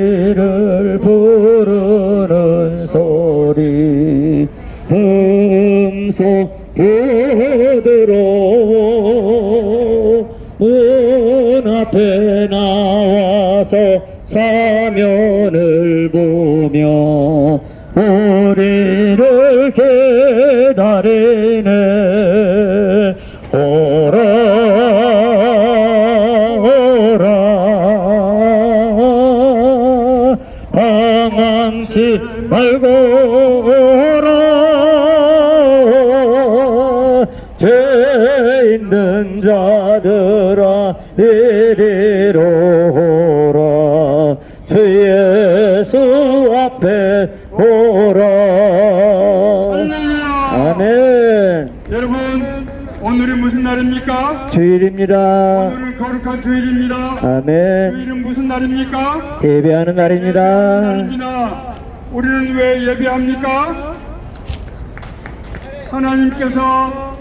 우리를 부르는 소리 음속 부드러 문 앞에 나와서 사면을 보며 우리를 기다리네. 오라 오라 방황치 말고 오라. 죄 있는 자들아 이리로 오라. 주 예수 앞에 오라. 아멘. 여러분, 오늘이 무슨 날입니까? 주일입니다. 오늘은 거룩한 주일입니다. 아멘. 주일은 무슨 날입니까? 예배하는 날입니다. 날입니다. 우리는 왜 예배합니까? 하나님께서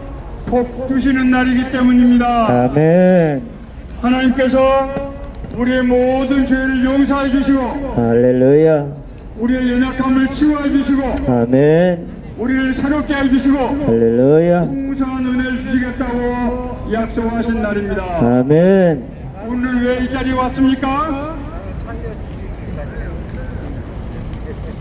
복 주시는 날이기 때문입니다. 아멘. 하나님께서 우리의 모든 죄를 용서해 주시고 할렐루야. 우리의 연약함을 치유해 주시고 아멘. 우리를 새롭게 해 주시고 할렐루야. 풍성한 은혜를 주시겠다고 약속하신 날입니다. 아멘. 오늘 왜 이 자리에 왔습니까?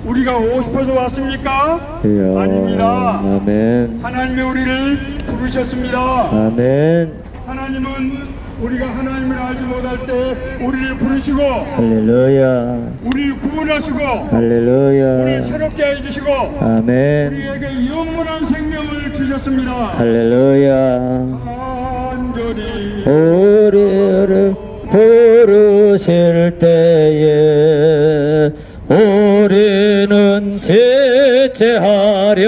우리가 오고 싶어서 왔습니까? 이야. 아닙니다. 아멘. 하나님이 우리를 부르셨습니다. 아멘. 하나님은 우리가 하나님을 알지 못할 때 우리를 부르시고 할렐루야. 우리를 구원하시고 할렐루야. 우리를 새롭게 해주시고 아멘. 우리에게 영원한 생명을 주셨습니다. 할렐루야. 간절히 우리를 부르실 때에 우리는 지체하려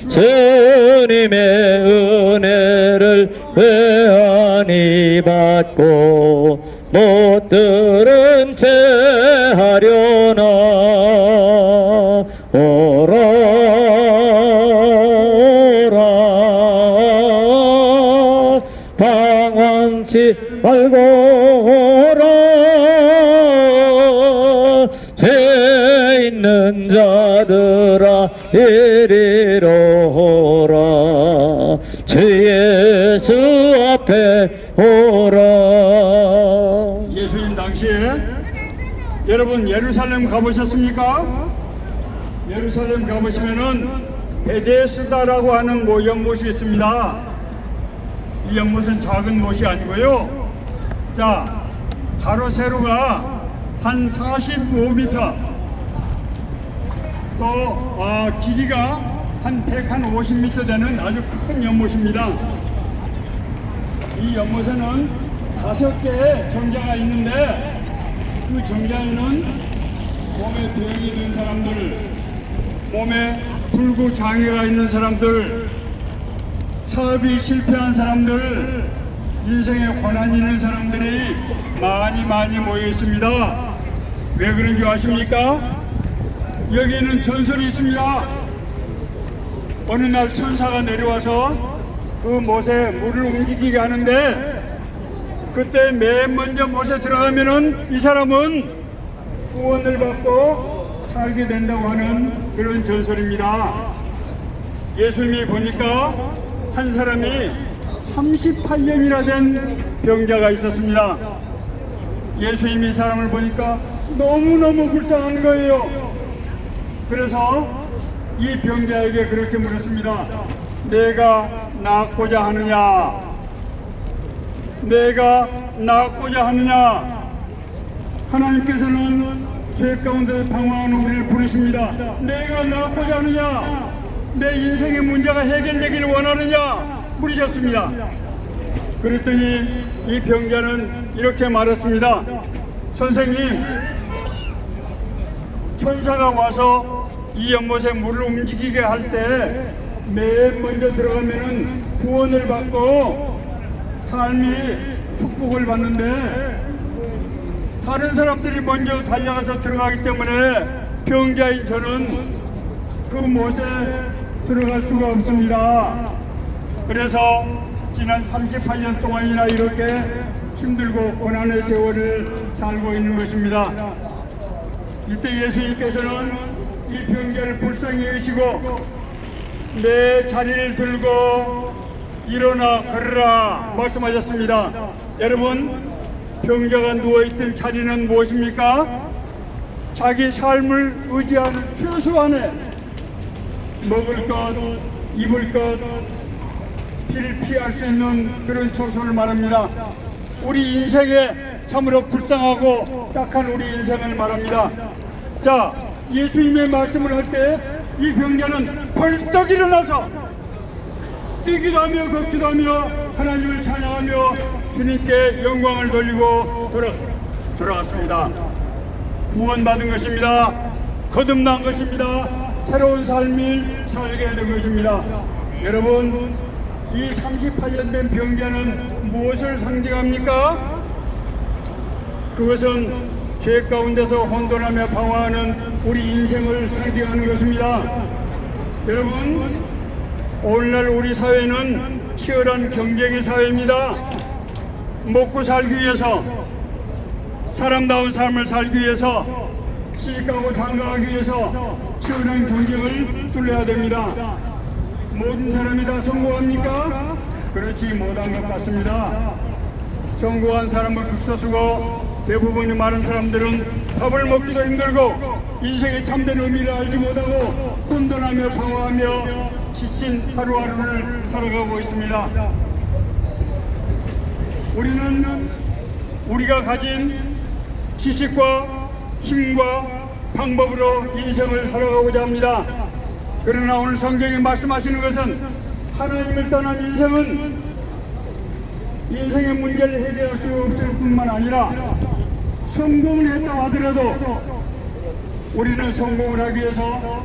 주님의 은혜를 외안히 받고 못 들은 채 하려나. 오라 오라 방황치 말고 오라. 죄 있는 자들아 이리로 오라. 주 예수 앞에 오라. 예수님 당시에 여러분 예루살렘 가보셨습니까? 예루살렘 가보시면은 베데스다라고 하는 연못이 있습니다. 이 연못은 작은 못이 아니고요. 자, 가로 세로가 한 45m, 또 길이가 한 150m 되는 아주 큰 연못입니다. 이 연못에는 5개의 정자가 있는데 그 정자에는 몸에 병이 있는 사람들, 몸에 불구 장애가 있는 사람들, 사업이 실패한 사람들, 인생에 고난이 있는 사람들이 많이 모여 있습니다. 왜 그런 줄 아십니까? 여기에는 전설이 있습니다. 어느 날 천사가 내려와서 그 못에 물을 움직이게 하는데 그때 맨 먼저 못에 들어가면은 이 사람은 구원을 받고 살게 된다고 하는 그런 전설입니다. 예수님이 보니까 한 사람이 38년이나 된 병자가 있었습니다. 예수님이 이 사람을 보니까 너무너무 불쌍한 거예요. 그래서 이 병자에게 그렇게 물었습니다. 내가 낫고자 하느냐? 내가 낫고자 하느냐? 하나님께서는 죄 가운데 방황하는 우리를 부르십니다. 내가 낫고자 하느냐? 내 인생의 문제가 해결되기를 원하느냐? 물으셨습니다. 그랬더니 이 병자는 이렇게 말했습니다. 선생님, 천사가 와서 이 연못에 물을 움직이게 할 때 맨 먼저 들어가면은 구원을 받고 삶이 축복을 받는데 다른 사람들이 먼저 달려가서 들어가기 때문에 병자인 저는 그 못에 들어갈 수가 없습니다. 그래서 지난 38년 동안이나 이렇게 힘들고 고난의 세월을 살고 있는 것입니다. 이때 예수님께서는 이 병자를 불쌍히 여기시고 내 자리를 들고 일어나 걸으라 말씀하셨습니다. 여러분, 병자가 누워있던 자리는 무엇입니까? 자기 삶을 의지하는 최소한의 먹을 것, 입을 것, 피를 피할 수 있는 그런 처소를 말합니다. 우리 인생에 참으로 불쌍하고 딱한 우리 인생을 말합니다. 자, 예수님의 말씀을 할 때 이 병자는 벌떡 일어나서 뛰기도 하며 걷기도 하며 하나님을 찬양하며 주님께 영광을 돌리고 돌아갔습니다. 구원받은 것입니다. 거듭난 것입니다. 새로운 삶을 살게 된 것입니다. 여러분, 이 38년 된 병자는 무엇을 상징합니까? 그것은 죄 가운데서 혼돈하며 방황하는 우리 인생을 상징하는 것입니다. 여러분, 오늘날 우리 사회는 치열한 경쟁의 사회입니다. 먹고 살기 위해서, 사람다운 삶을 살기 위해서, 시집가고 장가가기 위해서 치열한 경쟁을 뚫어야 됩니다. 모든 사람이 다 성공합니까? 그렇지 못한 것 같습니다. 성공한 사람을 극소수고 대부분이 많은 사람들은 밥을 먹기도 힘들고 인생의 참된 의미를 알지 못하고 혼돈하며 방황하며 지친 하루하루를 살아가고 있습니다. 우리는 우리가 가진 지식과 힘과 방법으로 인생을 살아가고자 합니다. 그러나 오늘 성경이 말씀하시는 것은 하나님을 떠난 인생의 문제를 해결할 수 없을 뿐만 아니라 성공을 했다고 하더라도 우리는 성공을 하기 위해서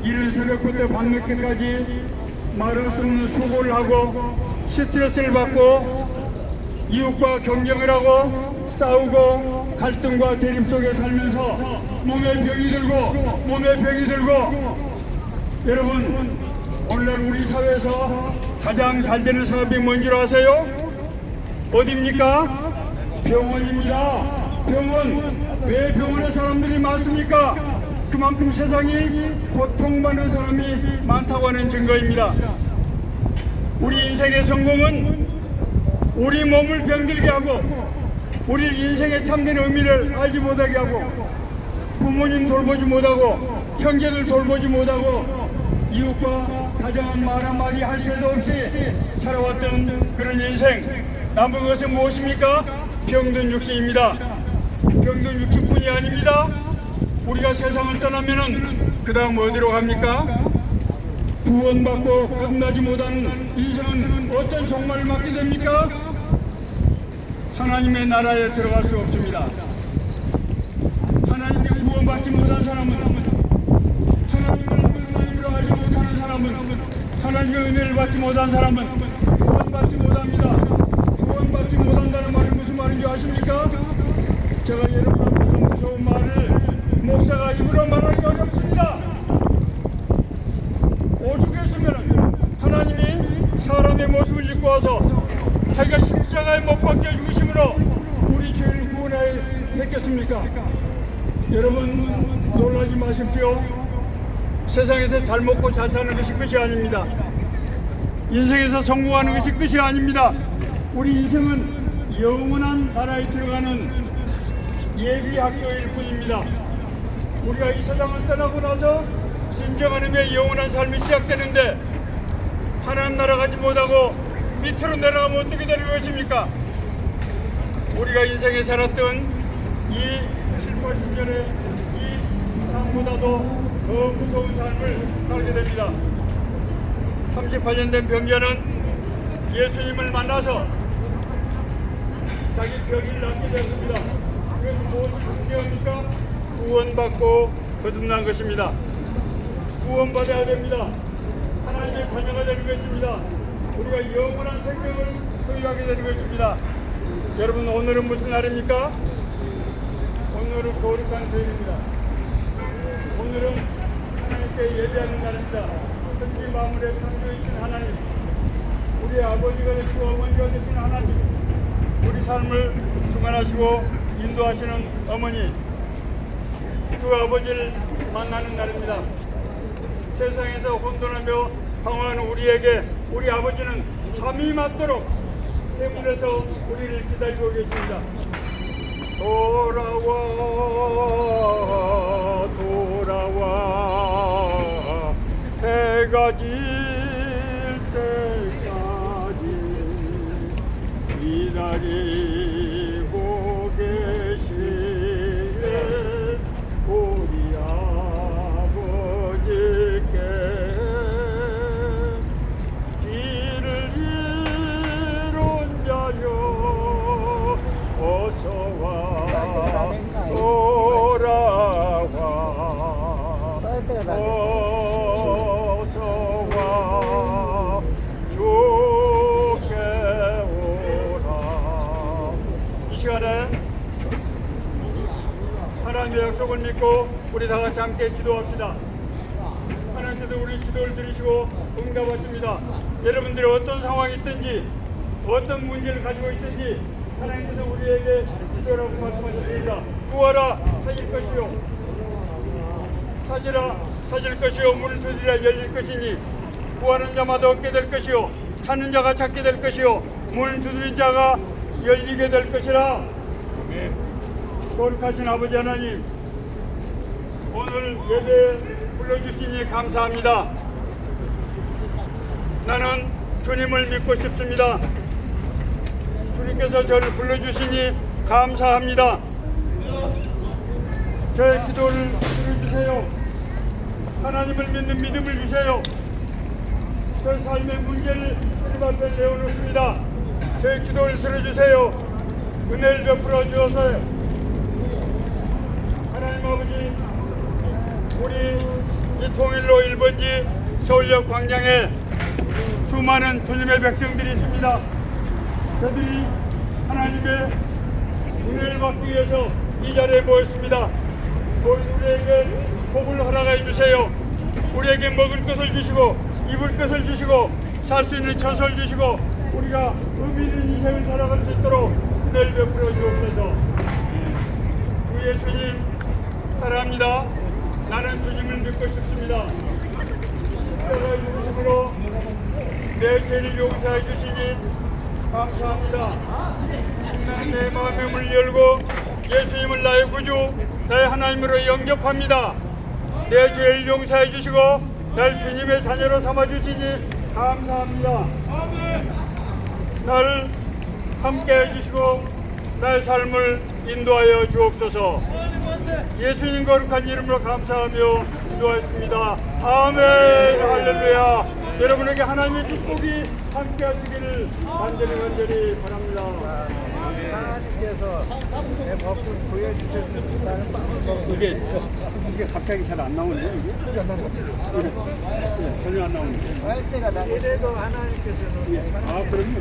이른 새벽부터 밤늦게까지 말할 수 없는 수고를 하고 스트레스를 받고 이웃과 경쟁을 하고 싸우고 갈등과 대립 속에 살면서 몸에 병이 들고 여러분, 오늘날 우리 사회에서 가장 잘 되는 사업이 뭔 줄 아세요? 어디입니까? 병원입니다. 병원. 왜 병원에 사람들이 많습니까? 그만큼 세상이 고통받는 사람이 많다고 하는 증거입니다. 우리 인생의 성공은 우리 몸을 병들게 하고 우리 인생의 참된 의미를 알지 못하게 하고 부모님 돌보지 못하고 형제들 돌보지 못하고 이웃과 가정한 말 한마디 할 새도 없이 살아왔던 그런 인생. 남은 것은 무엇입니까? 병든 육신입니다. 병든 육신뿐이 아닙니다. 우리가 세상을 떠나면은 그 다음 어디로 갑니까? 구원받고 거듭나지 못하는 인생은 어떤 종말을 맞게 됩니까? 하나님의 나라에 들어갈 수 없습니다. 하나님께 구원받지 못한 사람은, 하나님을 알지 못하는 사람은, 하나님의 은혜를 받지 못한 사람은 구원받지 못합니다. 구원받지 못한다는 말이 무슨 말인지 아십니까? 제가 여러분한테 무슨 무서운 말을 목사가 입으로 말하기 어렵습니다. 오죽했으면 하나님이 사람의 모습을 입고 와서 자기가 십자가에 못 박혀 죽으심으로 우리 죄를 구원하여 했겠습니까? 여러분, 놀라지 마십시오. 세상에서 잘 먹고 잘 사는 것이 끝이 아닙니다. 인생에서 성공하는 것이 끝이 아닙니다. 우리 인생은 영원한 나라에 들어가는 예비 학교일 뿐입니다. 우리가 이 세상을 떠나고 나서 진정한 의미의 영원한 삶이 시작되는데 하나님 나라 가지 못하고 밑으로 내려가면 어떻게 되는 것입니까? 우리가 인생에 살았던 이 7, 80년의 이 삶보다도 더 무서운 삶을 살게 됩니다. 38년 된 병자는 예수님을 만나서 자기 병을 낫게 되었습니다. 그것은 무엇을 상징합니까? 구원받고 거듭난 것입니다. 구원받아야 됩니다. 하나님의 자녀가 되는 것입니다. 우리가 영원한 생명을 소유하게 되는 것입니다. 여러분, 오늘은 무슨 날입니까? 오늘은 거룩한 주일입니다. 오늘은 하나님께 예배하는 날입니다. 천지 만물의 창조이신 하나님, 우리 아버지가 되시고 어머니가 되시는 하나님, 우리 삶을 주관하시고 인도하시는 어머니, 그 아버지를 만나는 날입니다. 세상에서 혼돈하며 방황하는 우리에게 우리 아버지는 밤이 맞도록 대문에서 우리를 기다리고 계십니다. 돌아와 돌아와 해가 질 때까지 기다리고 계시네 우리 아버지께 길을 잃은 자여 어서와 돌아와 어서와 주께 오라. 이 시간에 하나님의 약속을 믿고 우리 다 같이 함께 기도합시다. 하나님께서 우리 기도를 들으시고 응답하십니다. 여러분들이 어떤 상황이 있든지 어떤 문제를 가지고 있든지 하나님께서 우리에게 기도라고 말씀하셨습니다. 구하라 찾을 것이요 찾으라 찾을 것이요 문을 두드리라 열릴 것이니 구하는 자마다 얻게 될 것이요 찾는 자가 찾게 될 것이요 문을 두드린 자가 열리게 될 것이라. 거룩하신 아버지 하나님, 오늘 예배 불러주시니 감사합니다. 나는 주님을 믿고 싶습니다. 주님께서 저를 불러주시니 감사합니다. 저의 기도를 들어주세요. 하나님을 믿는 믿음을 주세요. 저 삶의 문제를 주님 앞에 내어놓습니다. 저의 기도를 들어주세요. 은혜를 베풀어 주어서 하나님 아버지, 우리 이 통일로 1번지 서울역 광장에 수많은 주님의 백성들이 있습니다. 저들이 하나님의 은혜를 받기 위해서 이 자리에 모였습니다. 우리에게 복을 허락해 주세요. 우리에게 먹을 것을 주시고 입을 것을 주시고 살 수 있는 처소를 주시고 우리가 의미 있는 인생을 살아갈 수 있도록 은혜를 베풀어 주옵소서. 주 예수님 사랑합니다. 나는 주님을 믿고 싶습니다. 십자가의 죽으심으로 내 죄를 용서해 주시니 감사합니다. 나는 내 마음의 문을 열고 예수님을 나의 구주, 나의 하나님으로 영접합니다. 내 죄를 용서해 주시고 날 주님의 자녀로 삼아 주시니 감사합니다. 나를 함께 해주시고 나의 삶을 인도하여 주옵소서. 예수님 거룩한 이름으로 감사하며 기도하였습니다. 아멘. 할렐루야. 여러분에게 하나님의 축복이 함께 하시기를 간절히 바랍니다. 하나님께서 내 법을 보여주셨다는 마음으로 이게 갑자기 잘 안 나오는데 이게? 전혀 안 나오는데. 할 때가 나 이래도 하나님께서는 아 그럼요.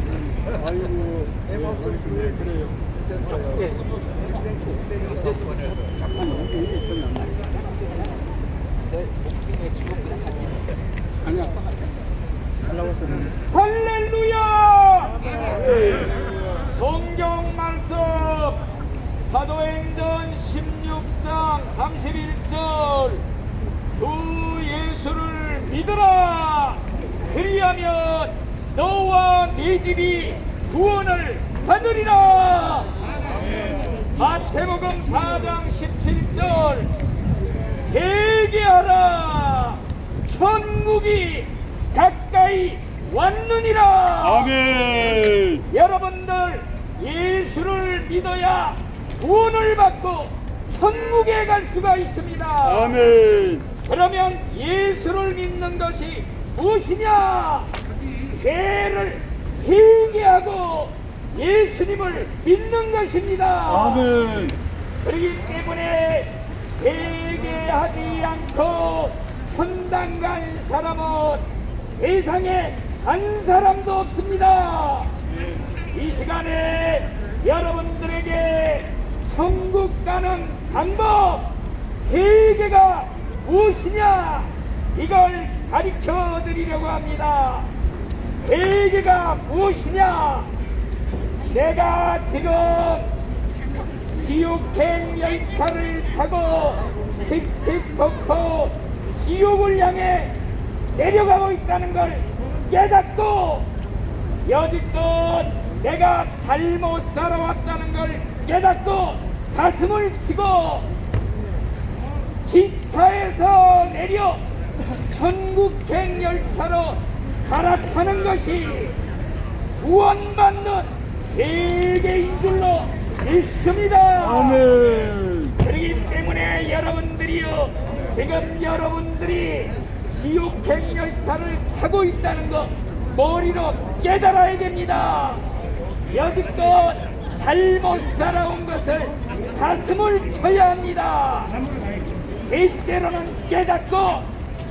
아이고. 내 법을 그래요. 잠깐만 이게 전혀 안 나와. 아니야. 잘 나왔어. 할렐루야! 성경 말씀 사도행전 16장 31절 주 예수를 믿으라 그리하면 너와 네 집이 구원을 받으리라. 마태복음 4장 17절 회개하라 천국이 가까이 왔느니라. 아멘. 여러분들 예수를 믿어야 구원을 받고 천국에 갈 수가 있습니다. 아멘. 그러면 예수를 믿는 것이 무엇이냐? 죄를 회개하고 예수님을 믿는 것입니다. 아멘. 그렇기 때문에 회개하지 않고 천당 간 사람은 세상에 한 사람도 없습니다. 이 시간에 여러분들에게 천국 가는 방법, 회개가 무엇이냐, 이걸 가르쳐 드리려고 합니다. 계기가 무엇이냐? 내가 지금 지옥행 열차를 타고 칙칙 덮고 지옥을 향해 내려가고 있다는 걸 깨닫고 여지껏 내가 잘못 살아왔다는 걸 깨닫고 가슴을 치고 기차에서 내려 천국행 열차로 갈아타는 것이 구원받는 개개인 줄로 믿습니다. 아멘. 그렇기 때문에 여러분들이요, 지금 여러분들이 지옥행 열차를 타고 있다는 거 머리로 깨달아야 됩니다. 여지껏 잘못 살아온 것을 가슴을 쳐야 합니다. 대체로는 깨닫고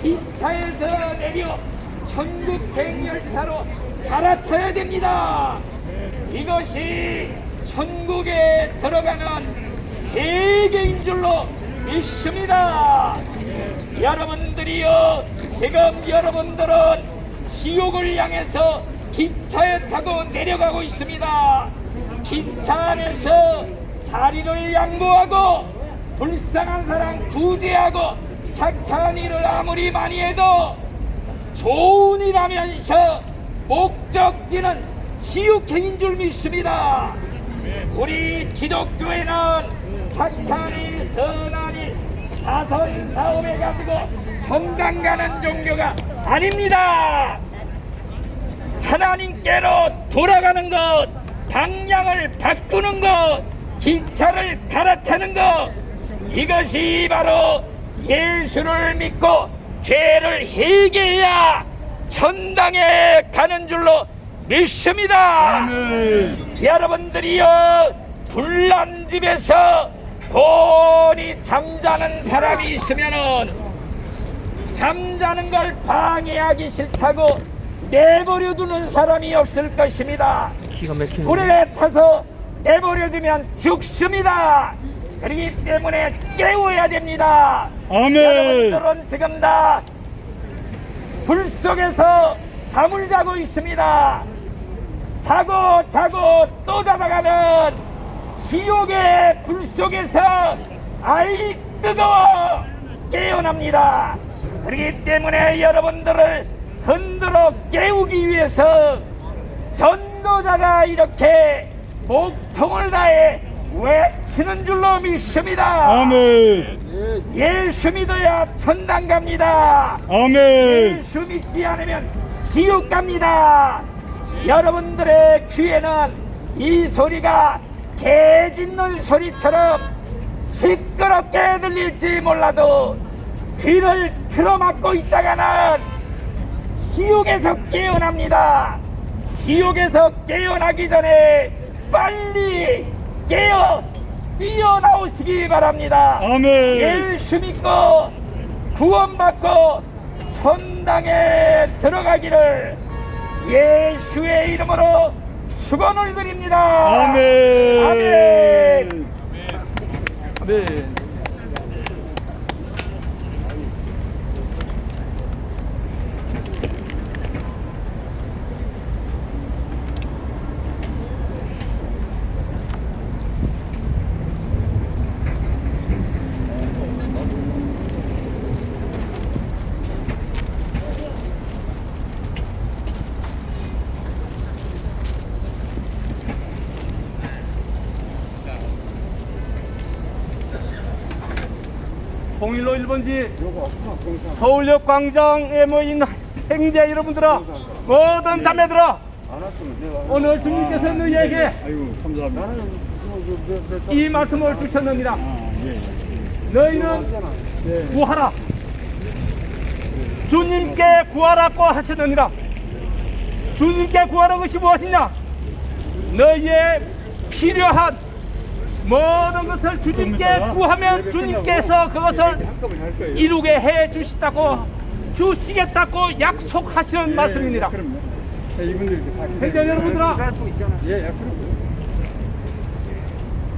기차에서 내려 천국행 열차로 갈아타야 됩니다. 이것이 천국에 들어가는 개개인 줄로 믿습니다. 여러분들이요, 지금 여러분들은 지옥을 향해서 기차에 타고 내려가고 있습니다. 기차 안에서 자리를 양보하고 불쌍한 사람 구제하고 착한 일을 아무리 많이 해도 좋은 일 하면서 목적지는 지옥행인 줄 믿습니다. 우리 기독교회는 착한 일, 선한 일, 사선 사업해 가지고 정당 가는 종교가 아닙니다. 하나님께로 돌아가는 것, 방향을 바꾸는 것, 기차를 갈아타는 것, 이것이 바로 예수를 믿고 죄를 회개해야 천당에 가는 줄로 믿습니다. 아멘. 여러분들이요, 불난 집에서 곤히 잠자는 사람이 있으면은 잠자는 걸 방해하기 싫다고 내버려 두는 사람이 없을 것입니다. 불에 타서 내버려 두면 죽습니다. 그렇기 때문에 깨워야 됩니다. 아멘. 여러분들은 지금 다 불 속에서 잠을 자고 있습니다. 자고 또 자다가는 지옥의 불 속에서 아이 뜨거워 깨어납니다. 그렇기 때문에 여러분들을 흔들어 깨우기 위해서 전도자가 이렇게 목통을 다해 외치는 줄로 믿습니다. 아멘. 예수 믿어야 천당 갑니다. 아멘. 예수 믿지 않으면 지옥 갑니다. 여러분들의 귀에는 이 소리가 개 짖는 소리처럼 시끄럽게 들릴지 몰라도 귀를 틀어막고 있다가는 지옥에서 깨어납니다. 지옥에서 깨어나기 전에 빨리 깨어 뛰어나오시기 바랍니다. 아멘. 예수 믿고 구원받고 천당에 들어가기를 예수의 이름으로 축원을 드립니다. 아멘. 아멘. 아멘. 통일로 1번지 서울역 광장에 모인 행자 여러분들아, 모든 자매들아, 오늘 주님께서 너희에게 아이고 감사합니다. 이 말씀을 주셨느니라. 너희는 구하라. 주님께 구하라고 하셨느니라. 주님께 구하는 것이 무엇이냐? 너희의 필요한 모든 것을 주님께 구하면 주님께서 그것을 이루게 해 주시겠다고 약속하시는 말씀입니다. 행자 여러분들아,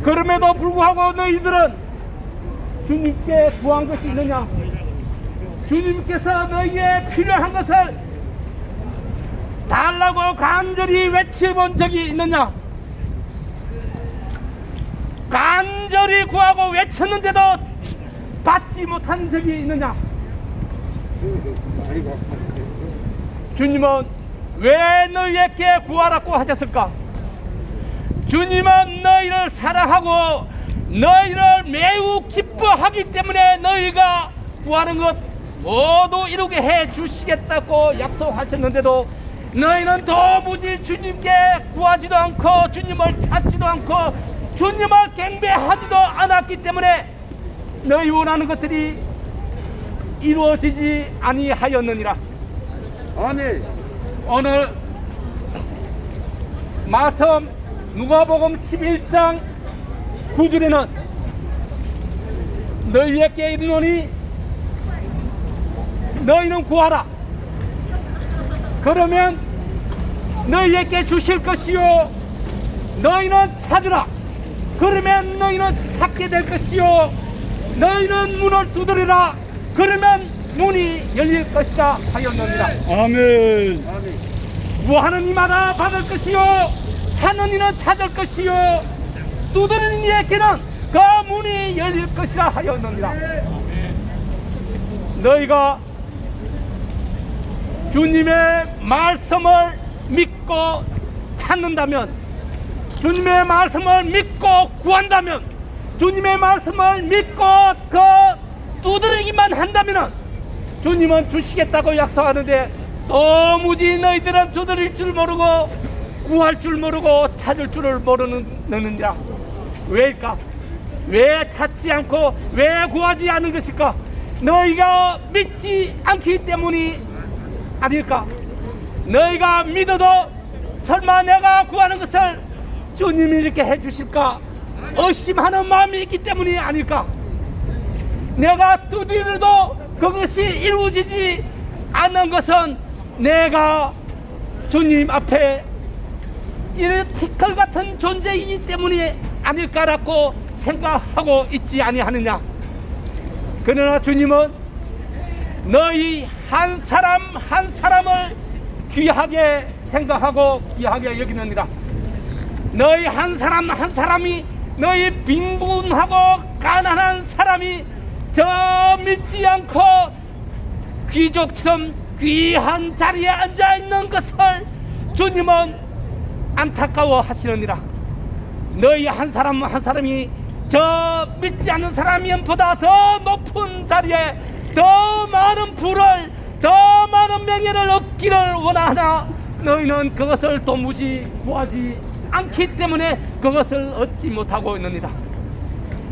그럼에도 불구하고 너희들은 주님께 구한 것이 있느냐? 주님께서 너희의 필요한 것을 달 구해달라고 간절히 외쳐본 적이 있느냐? 간절히 구하고 외쳤는데도 받지 못한 적이 있느냐? 주님은 왜 너희에게 구하라고 하셨을까? 주님은 너희를 사랑하고 너희를 매우 기뻐하기 때문에 너희가 구하는 것 모두 이루게 해 주시겠다고 약속하셨는데도 너희는 도무지 주님께 구하지도 않고 주님을 찾지도 않고 주님을 경배하지도 않았기 때문에 너희 원하는 것들이 이루어지지 아니하였느니라. 아멘. 오늘 말씀 누가복음 11장 9절에는 너희에게 이르노니 너희는 구하라. 그러면 너희에게 주실 것이요 너희는 찾으라. 그러면 너희는 찾게 될 것이요 너희는 문을 두드리라. 그러면 문이 열릴 것이라 하였느니라. 아멘. 구하는 이마다 받을 것이요 찾는 이는 찾을 것이요 두드리는 이에게는 그 문이 열릴 것이라 하였느니라. 너희가 주님의 말씀을 믿고 찾는다면, 주님의 말씀을 믿고 구한다면, 주님의 말씀을 믿고 그 두드리기만 한다면 주님은 주시겠다고 약속하는데 도무지 너희들은 두드릴 줄 모르고 구할 줄 모르고 찾을 줄을 모르느니라. 왜일까? 왜 찾지 않고 왜 구하지 않는 것일까? 너희가 믿지 않기 때문이 아닐까? 너희가 믿어도 설마 내가 구하는 것을 주님이 이렇게 해주실까? 의심하는 마음이 있기 때문이 아닐까? 내가 두드려도 그것이 이루어지지 않는 것은 내가 주님 앞에 이런 티끌 같은 존재이기 때문이 아닐까라고 생각하고 있지 아니하느냐? 그러나 주님은 너희 한 사람 한 사람을 귀하게 생각하고 귀하게 여기느니라. 너희 한 사람 한 사람이 너희 빈곤하고 가난한 사람이 저 믿지 않고 귀족처럼 귀한 자리에 앉아있는 것을 주님은 안타까워 하시느니라. 너희 한 사람 한 사람이 저 믿지 않는 사람보다 더 높은 자리에 더 많은 부를 더 많은 명예를 얻기를 원하나 너희는 그것을 도무지 구하지 않기 때문에 그것을 얻지 못하고 있느니라.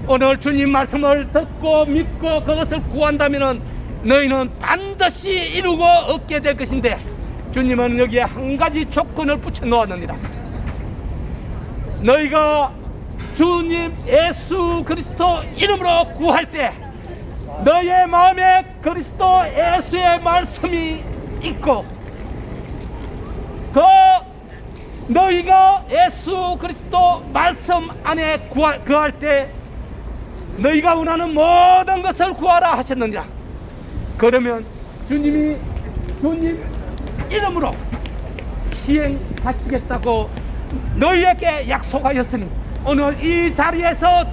오늘 주님 말씀을 듣고 믿고 그것을 구한다면 너희는 반드시 이루고 얻게 될 것인데 주님은 여기에 한 가지 조건을 붙여 놓았느니라. 너희가 주님 예수 그리스도 이름으로 구할 때 너희의 마음에 그리스도 예수의 말씀이 있고 그 너희가 예수 그리스도 말씀 안에 구할 때 너희가 원하는 모든 것을 구하라 하셨느니라. 그러면 주님이 주님 이름으로 시행하시겠다고 너희에게 약속하였으니 오늘 이 자리에서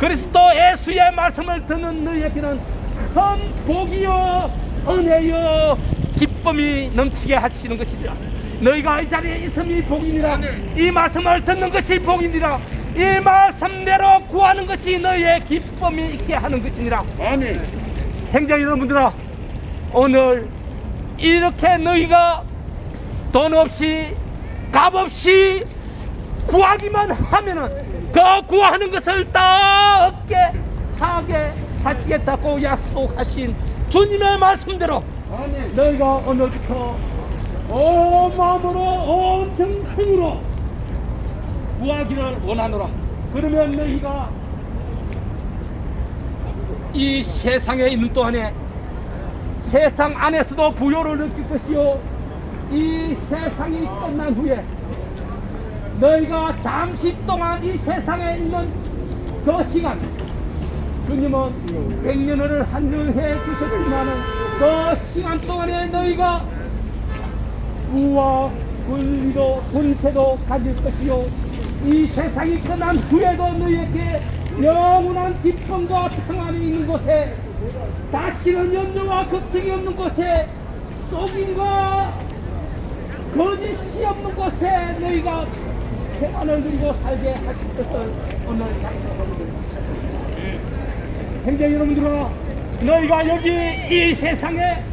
그리스도 예수의 말씀을 듣는 너희에게는 큰 복이요 은혜요 기쁨이 넘치게 하시는 것이니라. 너희가 이 자리에 있음이 복이니라. 이 말씀을 듣는 것이 복이니라. 이 말씀대로 구하는 것이 너희의 기쁨이 있게 하는 것이니라. 아멘. 행자 여러분들아, 오늘 이렇게 너희가 돈 없이 값 없이 구하기만 하면은 그 구하는 것을 다 얻게 하게 하시겠다고 약속하신 주님의 말씀대로 아멘. 너희가 오늘부터 온 마음으로 온 정성으로 구하기를 원하노라. 그러면 너희가 이 세상에 있는 동안에 세상 안에서도 부요를 느낄 것이요 이 세상이 끝난 후에 너희가 잠시 동안 이 세상에 있는 그 시간 주님은 100년을 한정해 주셨지만 그 시간 동안에 너희가 부와 권리도 권세도 가질 것이요 이 세상이 끝난 후에도 너희에게 영원한 기쁨과 평안이 있는 곳에 다시는 염려와 걱정이 없는 곳에 속임과 거짓이 없는 곳에 너희가 평안을 누리고 살게 하실 것을 오늘 약속합니다. 형제 여러분들아, 너희가 여기 이 세상에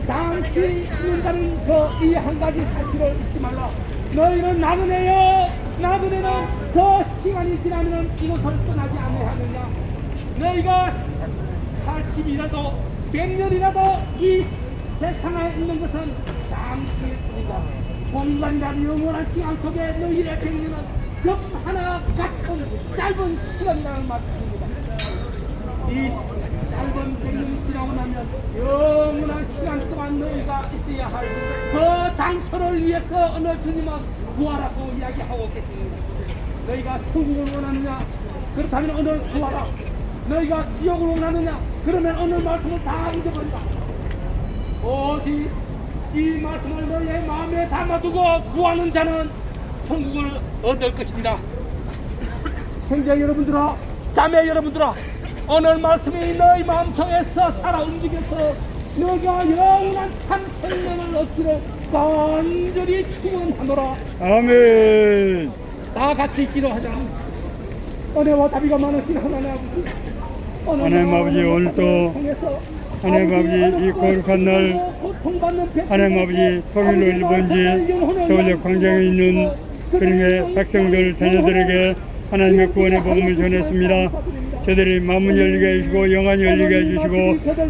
잠시 있는다는 그 이 한 가지 사실을 잊지 말라. 너희는 나그네여, 나그네는 더 시간이 지나면 이곳을 떠나지 않으느냐. 너희가 80이라도 100년이라도 이 세상에 있는 것은 잠시일 뿐이다. 공간이라는 영원한 시간 속에 너희의 100년은 점 하나 같은 짧은 시간이라는 말씀입니다. 이 짧은 100년이 지나고 나면 영원한 시간 동안 너희가 있어야 할 그 장소를 위해서 오늘 주님은 구하라고 이야기하고 계십니다. 너희가 천국을 원하느냐? 그렇다면 오늘 구하라. 너희가 지옥을 원하느냐? 그러면 오늘 말씀을 다 잊어버린다. 오직 이 말씀을 너희의 마음에 담아두고 구하는 자는 천국을 얻을 것입니다. 형제 여러분들아, 자매 여러분들아, 오늘 말씀이 너희 마음속에서 살아 움직여서 너가 영원한 참 생명을 얻기를 간절히 축원하노라. 아멘. 다 같이 기도하자. 은혜와 자비가 많으신 하나님 아버지, 하나님 아버지, 오늘도 하나님 아버지 이 거룩한 날 하나님 아버지 통일로 1번지 서울역 광장에 있는 주님의 백성들 자녀들에게 하나님의 구원의 복음을 전했습니다. 저들이 마음을 열리게 해주시고 영안이 열리게 해주시고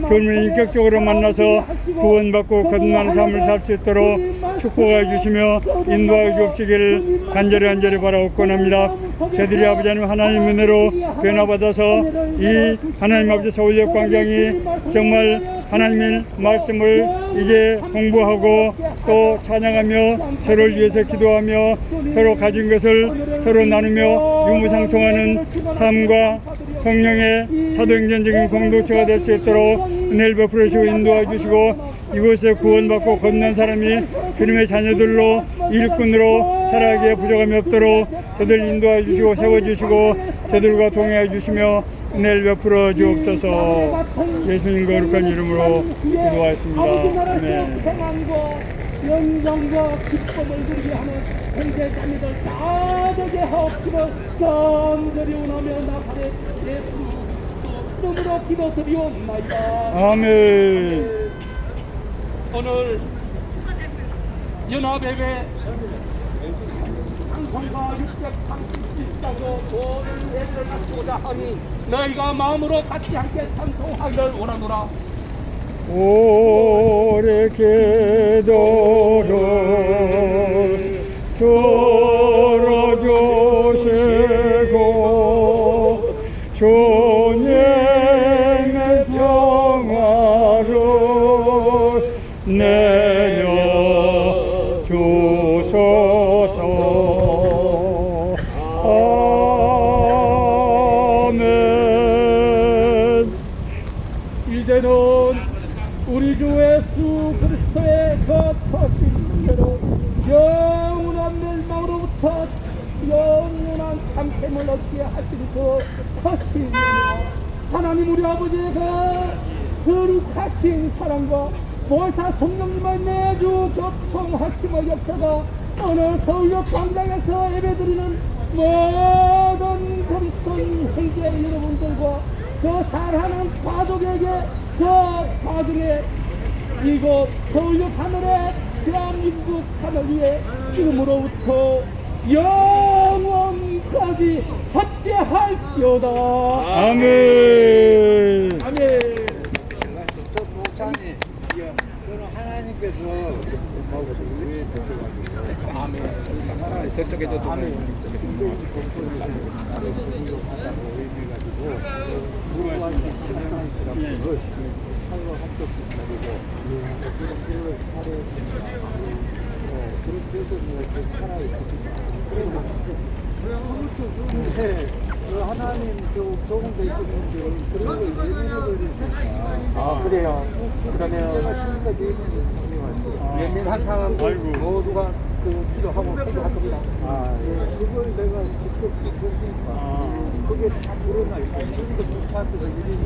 주님을 인격적으로 만나서 구원받고 거듭나는 삶을 살 수 있도록 축복해 주시며 인도하여 주옵시기를 간절히 바라옵곤합니다. 저들이 아버지 하나님 하나님 은혜로 변화받아서 이 하나님 아버지 서울역 광장이 정말 하나님의 말씀을 이제 공부하고 또 찬양하며 서로를 위해서 기도하며 서로 가진 것을 서로 나누며 유무상통하는 삶과 성령의 사도행전적인 공동체가 될 수 있도록 은혜를 베풀어 주시고 인도해 주시고 이곳에 구원받고 건넌 사람이 주님의 자녀들로 일꾼으로 살아가기에 부족함이 없도록 저들 인도해 주시고 세워주시고 저들과 동행해 주시며 은혜를 베풀어 주옵소서. 예수님 거룩한 이름으로 기도하였습니다. 아멘. 영광과 기쁨을 누리게 하는 형제 자매들 다 되게 하옵시고 간절히 원하며 나사렛 예수 이름으로 기도드리옵나이다. 아멘. 오늘 연합예배 상송가 637자고 모든 예배를 마치고자 하니 너희가 마음으로 같이 함께 찬송하기를 원하노라. 오래 기도를 들어주시고 주님의 평화를 내려주소서. 아멘. 이제는 우리 주 예수 그리스도의 거처신 대로 영원한 멸망으로부터 영원한 참됨을 얻게 하신 그 거신 하나님 우리 아버지의 그 거룩하신 사랑과 보혜사 성령님의 매주 교통하심의 역사가 오늘 서울역 광장에서 예배드리는 모든 그리스도인 형제 여러분들과 그 사랑하는 가족에게 그 가정에 이곳 서울역 하늘에 대한민국 하늘 위에 지금으로부터 영원까지 함께할지어다. 아멘. 아멘. 저 목사님, 저는 하나님께서 우리 드셔가지고 아멘. 저쪽에 아멘. 하나님 조금 더 있으면 그리고 예민해버리니까. 아 그래요. 그러면 지금까지 예민해버리니까 예민한 사람들 아이고. 모두가 그 필요하고 필요할 겁니다. 그걸 내가 직접 보니까 그게 다 드러나 있고, 그러니까